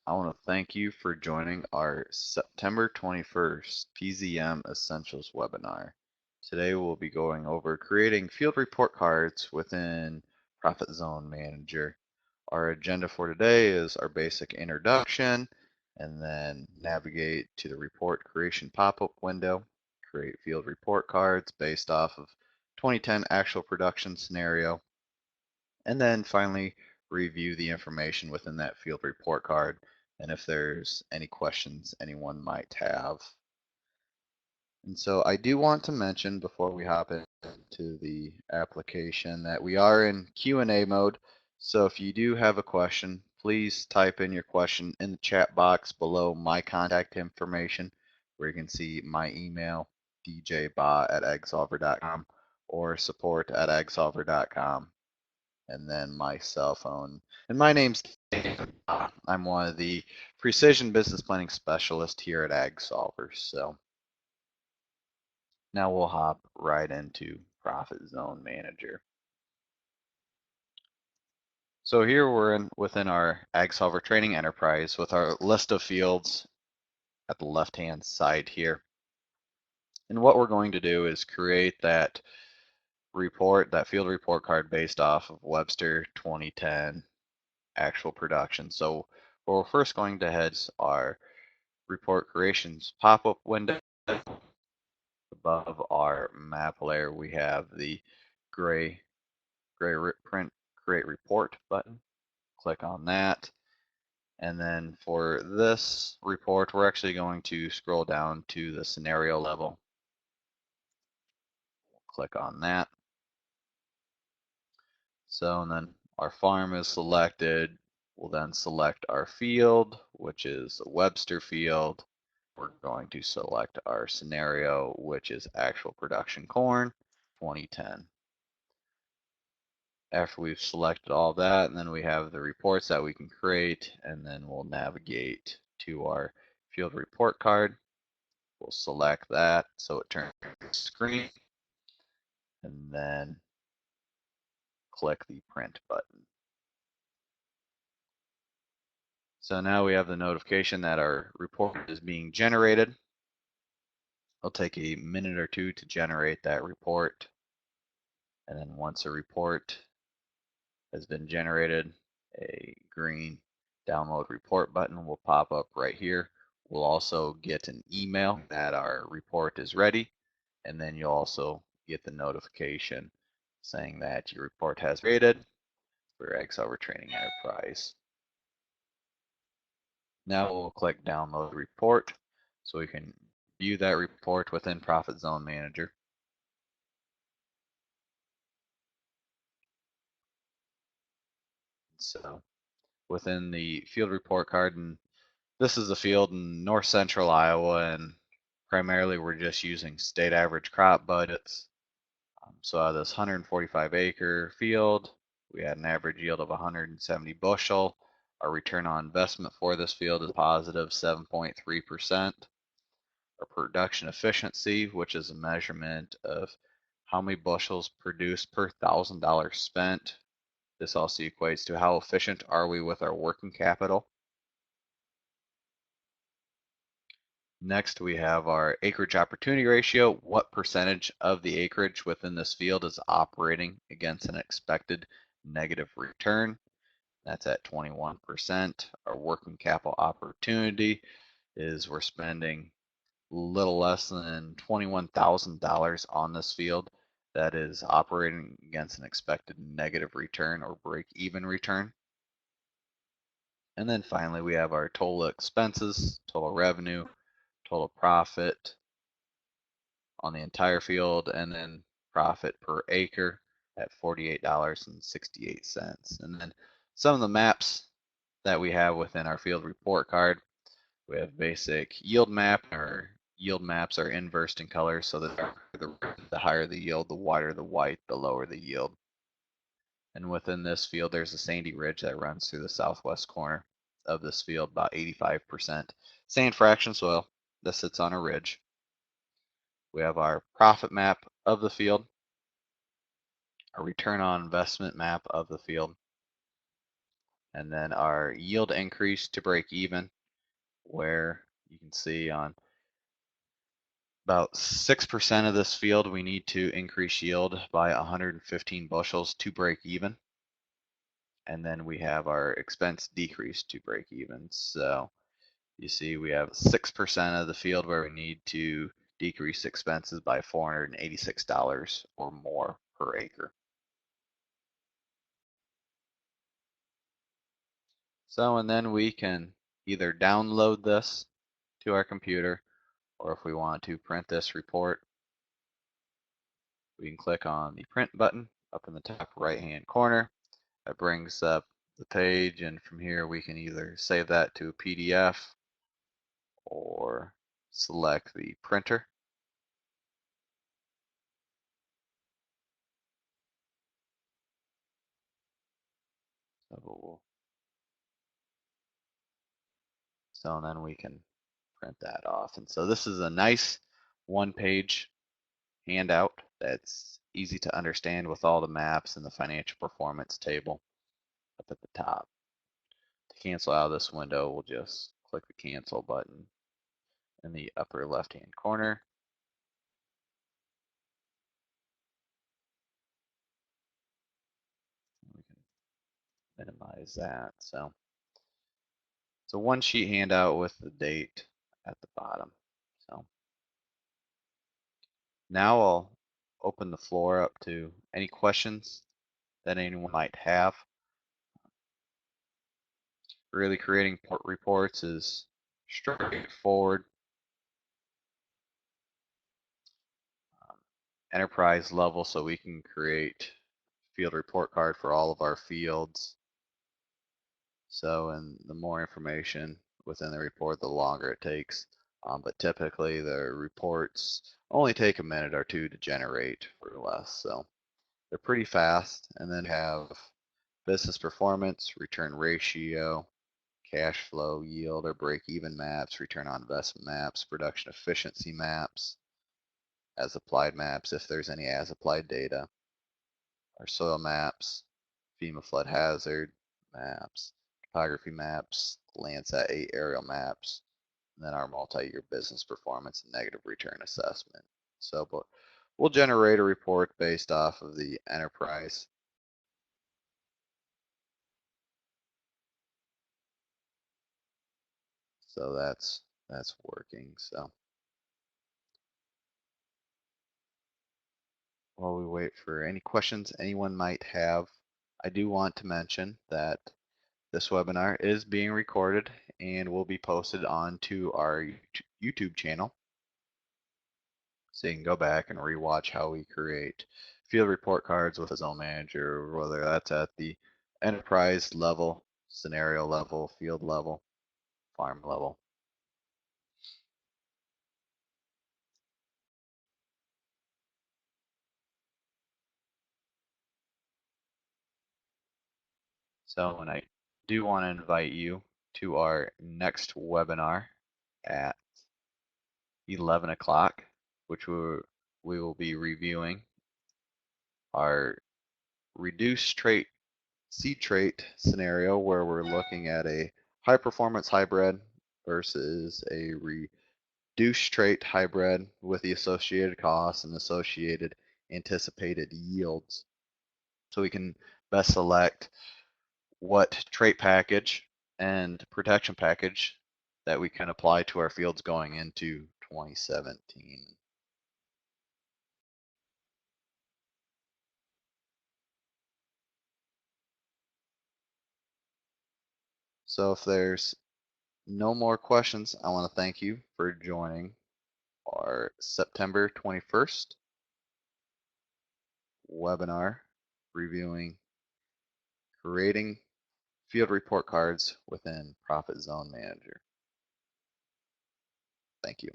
I want to thank you for joining our September 21st PZM Essentials webinar. Today we'll be going over creating field report cards within Profit Zone Manager. Our agenda for today is our basic introduction, and then navigate to the report creation pop-up window, create field report cards based off of 2010 actual production scenario, and then finally review the information within that field report card and if there's any questions anyone might have. And so I do want to mention before we hop into the application that we are in Q&A mode. So if you do have a question, please type in your question in the chat box below my contact information, where you can see my email, djba@agsolver.com or support@agsolver.com, and then my cell phone. And my name's Dan. I'm one of the precision business planning specialists here at Agsolver. So now we'll hop right into Profit Zone Manager. So here we're within our Agsolver Training Enterprise with our list of fields at the left-hand side here. And what we're going to do is create that report, that field report card based off of Webster 2010 actual production. So what we're first going to head is our report creations pop-up window. Above our map layer, we have the gray print create report button. Click on that. And then for this report, we're actually going to scroll down to the scenario level. Click on that. So, and then our farm is selected. We'll then select our field, which is a Webster field. We're going to select our scenario, which is actual production corn 2010. After we've selected all that, and then we have the reports that we can create, and then we'll navigate to our field report card. We'll select that so it turns screen, and then click the print button. So now we have the notification that our report is being generated. It'll take a minute or two to generate that report. And then once a report has been generated, a green download report button will pop up right here. We'll also get an email that our report is ready, and then you'll also get the notification saying that your report has been created for Agsolver Training Enterprise. Now we'll click download report so we can view that report within Profit Zone Manager. So within the field report card, and this is a field in north central Iowa, and primarily we're just using state average crop budgets. So out of this 145 acre field, we had an average yield of 170 bushel. Our return on investment for this field is positive 7.3%. Our production efficiency, which is a measurement of how many bushels produced per $1,000 spent. This also equates to how efficient are we with our working capital. Next, we have our acreage opportunity ratio. What percentage of the acreage within this field is operating against an expected negative return? That's at 21%. Our working capital opportunity is we're spending a little less than $21,000 on this field that is operating against an expected negative return or break-even return. And then finally, we have our total expenses, total revenue, total profit on the entire field, and then profit per acre at $48.68. And then some of the maps that we have within our field report card. We have basic yield map. Our yield maps are inversed in color, so that the higher the yield, the wider the white, the lower the yield. And within this field, there's a sandy ridge that runs through the southwest corner of this field, about 85% sand fraction soil that sits on a ridge. We have our profit map of the field, a return on investment map of the field, and then our yield increase to break even, where you can see on about 6% of this field, we need to increase yield by 115 bushels to break even. And then we have our expense decrease to break even. So you see we have 6% of the field where we need to decrease expenses by $486 or more per acre. So, and then we can either download this to our computer, or if we want to print this report, we can click on the print button up in the top right hand corner. That brings up the page, and from here we can either save that to a PDF or select the printer. So then we can print that off. And so this is a nice one-page handout that's easy to understand with all the maps and the financial performance table up at the top. To cancel out of this window, we'll just click the cancel button in the upper left-hand corner. We can minimize that. So it's a one-sheet handout with the date at the bottom. So now I'll open the floor up to any questions that anyone might have. Really creating reports is straightforward. Enterprise level, so we can create field report card for all of our fields. So, and the more information within the report, the longer it takes. But typically the reports only take a minute or two to generate or less. So they're pretty fast. And then have business performance, return ratio, cash flow, yield or break even maps, return on investment maps, production efficiency maps, as applied maps if there's any as applied data, our soil maps, FEMA flood hazard maps, topography maps, Landsat 8 aerial maps, and then our multi-year business performance and negative return assessment. So, but we'll generate a report based off of the enterprise. So that's working. So while we wait for any questions anyone might have, I do want to mention that this webinar is being recorded and will be posted onto our YouTube channel. So you can go back and rewatch how we create field report cards with a zone manager, whether that's at the enterprise level, scenario level, field level, farm level. So, and I do want to invite you to our next webinar at 11 o'clock, which we will be reviewing our reduced trait seed trait scenario, where we're looking at a high performance hybrid versus a reduced trait hybrid with the associated costs and associated anticipated yields. So we can best select what trait package and protection package that we can apply to our fields going into 2017. So if there's no more questions, I want to thank you for joining our September 21st webinar reviewing creating field report cards within Profit Zone Manager. Thank you.